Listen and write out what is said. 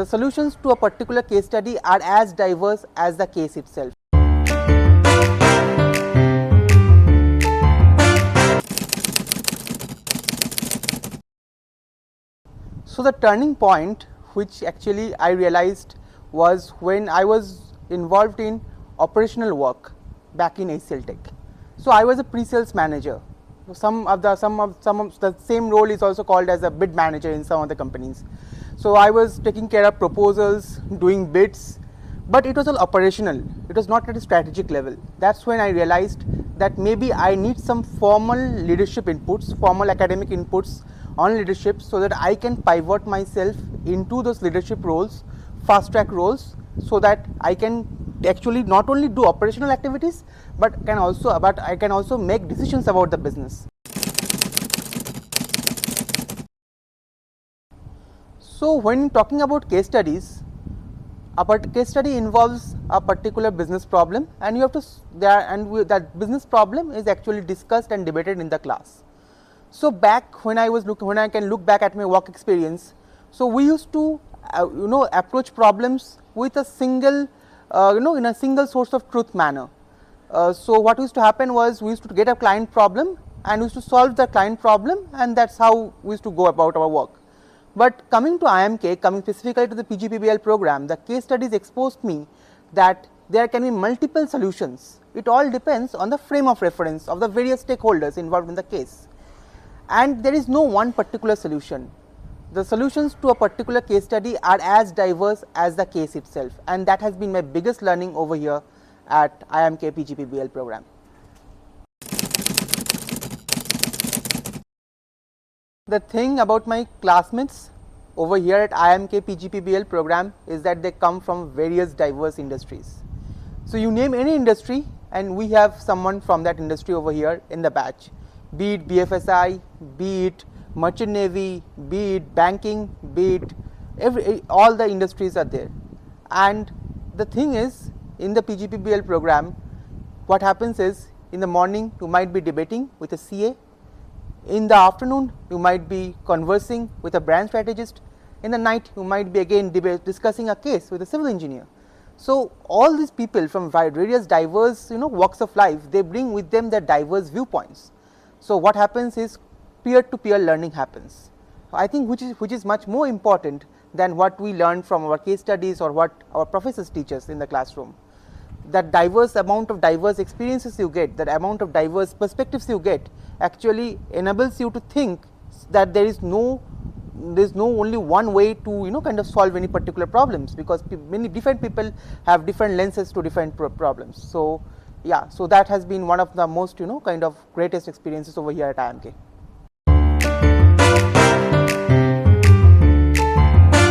the solutions to a particular case study are as diverse as the case itself. So the turning point which actually I realized was when I was involved in operational work back in HCL Tech. So I was a pre-sales manager. Some of the same role is also called as a bid manager in some of the companies. So I was taking care of proposals, doing bids, but it was all operational. It was not at a strategic level. That's when I realized that maybe I need some formal leadership inputs, formal academic inputs on leadership, so that I can pivot myself into those leadership roles, fast track roles, so that I can actually not only do operational activities, but I can also make decisions about the business. So when talking about case studies, a case study involves a particular business problem, and you have to that business problem is actually discussed and debated in the class. So back when I can look back at my work experience, so we used to approach problems with a single in a single source of truth manner. So what used to happen was we used to get a client problem and we used to solve the client problem, and that's how we used to go about our work. But coming to IIMK, coming specifically to the PGP-BL program, the case studies exposed me that there can be multiple solutions. It all depends on the frame of reference of the various stakeholders involved in the case. And there is no one particular solution. The solutions to a particular case study are as diverse as the case itself, and that has been my biggest learning over here at IIMK PGP-BL program. The thing about my classmates over here at IIMK PGP-BL program is that they come from various diverse industries. So you name any industry and we have someone from that industry over here in the batch, be it BFSI, be it merchant navy, be it banking, be it all the industries are there. And the thing is, in the PGP-BL program, what happens is, in the morning you might be debating with a CA, in the afternoon you might be conversing with a brand strategist, in the night you might be again discussing a case with a civil engineer. So all these people from various diverse walks of life, they bring with them their diverse viewpoints. So what happens is peer-to-peer learning happens. I think which is much more important than what we learn from our case studies or what our professors teach us in the classroom. That diverse amount of diverse experiences you get, that amount of diverse perspectives you get, actually enables you to think that there is no only one way to kind of solve any particular problems, because many different people have different lenses to different problems. So yeah, so that has been one of the most kind of greatest experiences over here at IIMK.